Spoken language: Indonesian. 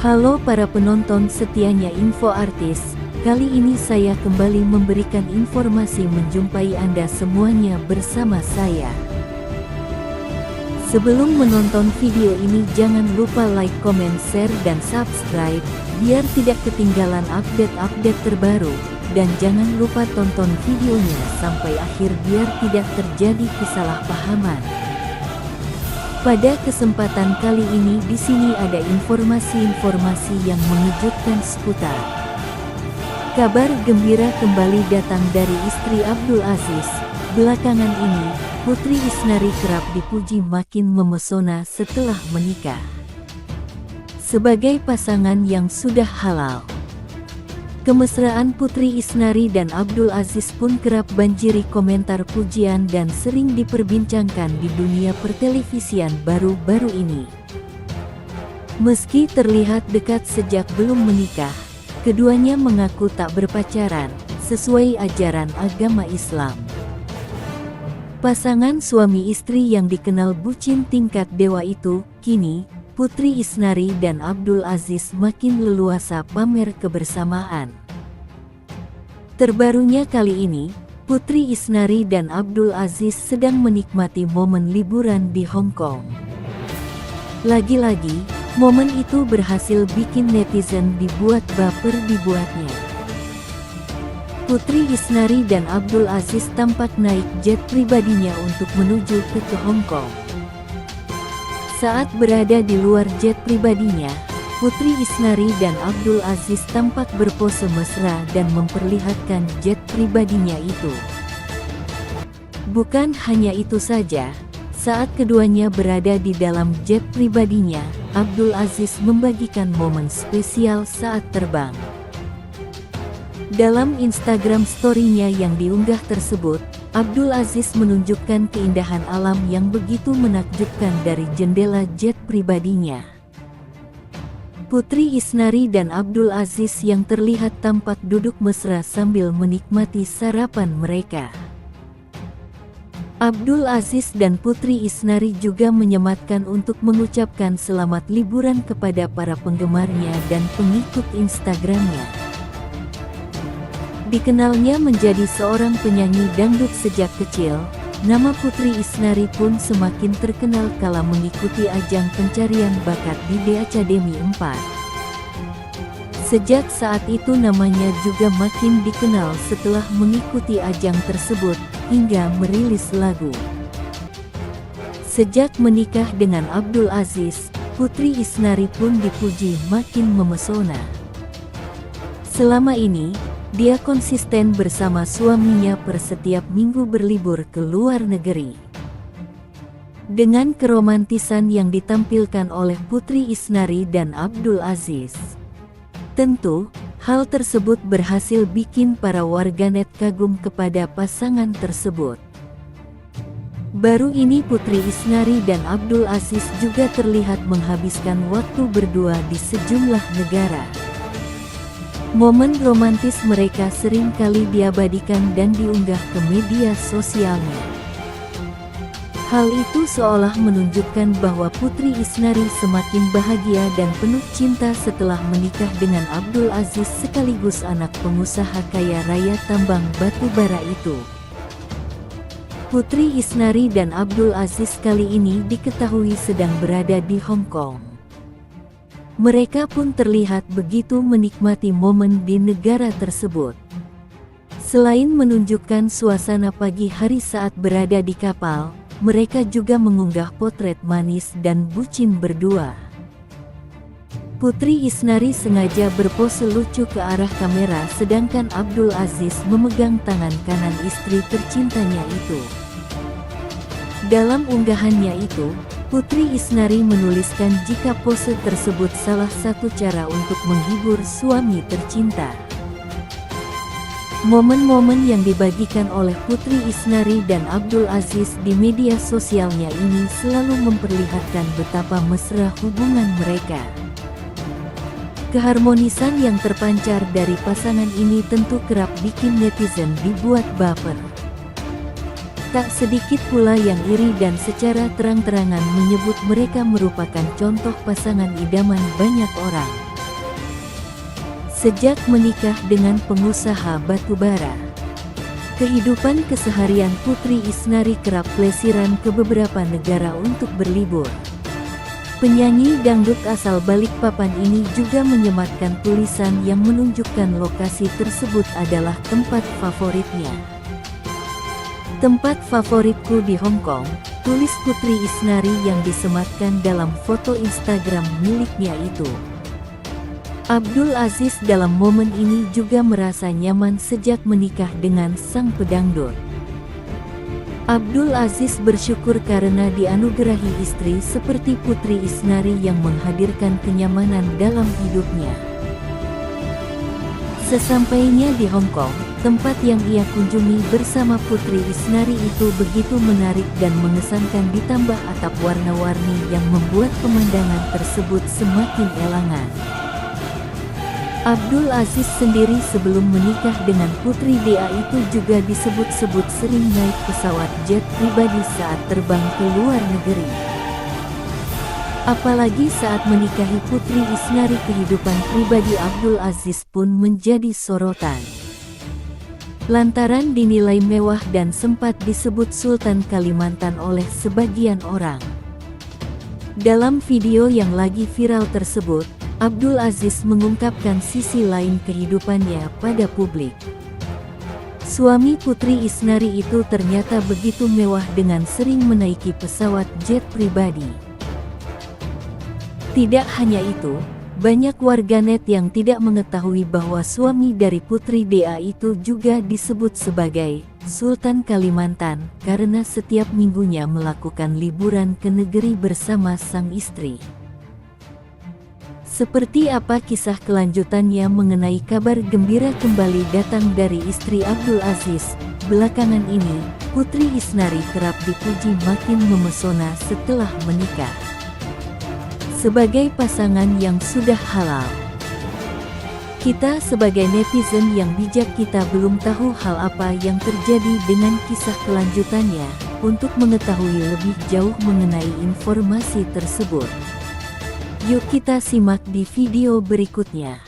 Halo para penonton setianya Info Artis, kali ini saya kembali memberikan informasi menjumpai Anda semuanya bersama saya. Sebelum menonton video ini jangan lupa like, comment, share, dan subscribe, biar tidak ketinggalan update-update terbaru, dan jangan lupa tonton videonya sampai akhir biar tidak terjadi kesalahpahaman. Pada kesempatan kali ini di sini ada informasi-informasi yang mengejutkan seputar. Kabar gembira kembali datang dari istri Abdul Aziz. Belakangan ini, Putri Isnari kerap dipuji makin memesona setelah menikah. Sebagai pasangan yang sudah halal, kemesraan Putri Isnari dan Abdul Aziz pun kerap banjiri komentar pujian dan sering diperbincangkan di dunia pertelevisian baru-baru ini. Meski terlihat dekat sejak belum menikah, keduanya mengaku tak berpacaran, sesuai ajaran agama Islam. Pasangan suami istri yang dikenal bucin tingkat dewa itu, kini, Putri Isnari dan Abdul Aziz makin leluasa pamer kebersamaan. Terbarunya kali ini, Putri Isnari dan Abdul Aziz sedang menikmati momen liburan di Hong Kong. Lagi-lagi, momen itu berhasil bikin netizen dibuat baper dibuatnya. Putri Isnari dan Abdul Aziz tampak naik jet pribadinya untuk menuju ke Hong Kong. Saat berada di luar jet pribadinya, Putri Isnari dan Abdul Aziz tampak berpose mesra dan memperlihatkan jet pribadinya itu. Bukan hanya itu saja, saat keduanya berada di dalam jet pribadinya, Abdul Aziz membagikan momen spesial saat terbang. Dalam Instagram story-nya yang diunggah tersebut, Abdul Aziz menunjukkan keindahan alam yang begitu menakjubkan dari jendela jet pribadinya. Putri Isnari dan Abdul Aziz yang terlihat tampak duduk mesra sambil menikmati sarapan mereka. Abdul Aziz dan Putri Isnari juga menyematkan untuk mengucapkan selamat liburan kepada para penggemarnya dan pengikut Instagramnya. Dikenalnya menjadi seorang penyanyi dangdut sejak kecil, nama Putri Isnari pun semakin terkenal kala mengikuti ajang pencarian bakat di The Academy 4. Sejak saat itu namanya juga makin dikenal setelah mengikuti ajang tersebut, hingga merilis lagu. Sejak menikah dengan Abdul Aziz, Putri Isnari pun dipuji makin memesona. Selama ini, dia konsisten bersama suaminya per setiap minggu berlibur ke luar negeri. Dengan keromantisan yang ditampilkan oleh Putri Isnari dan Abdul Aziz, tentu, hal tersebut berhasil bikin para warganet kagum kepada pasangan tersebut. Baru ini Putri Isnari dan Abdul Aziz juga terlihat menghabiskan waktu berdua di sejumlah negara. Momen romantis mereka sering kali diabadikan dan diunggah ke media sosialnya. Hal itu seolah menunjukkan bahwa Putri Isnari semakin bahagia dan penuh cinta setelah menikah dengan Abdul Aziz sekaligus anak pengusaha kaya raya tambang batu bara itu. Putri Isnari dan Abdul Aziz kali ini diketahui sedang berada di Hong Kong. Mereka pun terlihat begitu menikmati momen di negara tersebut. Selain menunjukkan suasana pagi hari saat berada di kapal, mereka juga mengunggah potret manis dan bucin berdua. Putri Isnari sengaja berpose lucu ke arah kamera sedangkan Abdul Aziz memegang tangan kanan istri tercintanya itu. Dalam unggahannya itu, Putri Isnari menuliskan jika pose tersebut salah satu cara untuk menghibur suami tercinta. Momen-momen yang dibagikan oleh Putri Isnari dan Abdul Aziz di media sosialnya ini selalu memperlihatkan betapa mesra hubungan mereka. Keharmonisan yang terpancar dari pasangan ini tentu kerap bikin netizen dibuat baper. Tak sedikit pula yang iri dan secara terang-terangan menyebut mereka merupakan contoh pasangan idaman banyak orang. Sejak menikah dengan pengusaha batubara, kehidupan keseharian Putri Isnari kerap plesiran ke beberapa negara untuk berlibur. Penyanyi dangdut asal Balikpapan ini juga menyematkan tulisan yang menunjukkan lokasi tersebut adalah tempat favoritnya. "Tempat favoritku di Hong Kong," tulis Putri Isnari yang disematkan dalam foto Instagram miliknya itu. Abdul Aziz dalam momen ini juga merasa nyaman sejak menikah dengan sang pedangdut. Abdul Aziz bersyukur karena dianugerahi istri seperti Putri Isnari yang menghadirkan kenyamanan dalam hidupnya. Sesampainya di Hong Kong, tempat yang ia kunjungi bersama Putri Isnari itu begitu menarik dan mengesankan, ditambah atap warna-warni yang membuat pemandangan tersebut semakin elangan. Abdul Aziz sendiri sebelum menikah dengan Putri DA itu juga disebut-sebut sering naik pesawat jet pribadi saat terbang ke luar negeri. Apalagi saat menikahi Putri Isnari, kehidupan pribadi Abdul Aziz pun menjadi sorotan. Lantaran dinilai mewah dan sempat disebut Sultan Kalimantan oleh sebagian orang. Dalam video yang lagi viral tersebut, Abdul Aziz mengungkapkan sisi lain kehidupannya pada publik. Suami Putri Isnari itu ternyata begitu mewah dengan sering menaiki pesawat jet pribadi. Tidak hanya itu, banyak warganet yang tidak mengetahui bahwa suami dari Putri DA itu juga disebut sebagai Sultan Kalimantan karena setiap minggunya melakukan liburan ke negeri bersama sang istri. Seperti apa kisah kelanjutannya mengenai kabar gembira kembali datang dari istri Abdul Aziz? Belakangan ini, Putri Isnari kerap dipuji makin memesona setelah menikah sebagai pasangan yang sudah halal. Kita sebagai netizen yang bijak, kita belum tahu hal apa yang terjadi dengan kisah kelanjutannya. Untuk mengetahui lebih jauh mengenai informasi tersebut, yuk kita simak di video berikutnya.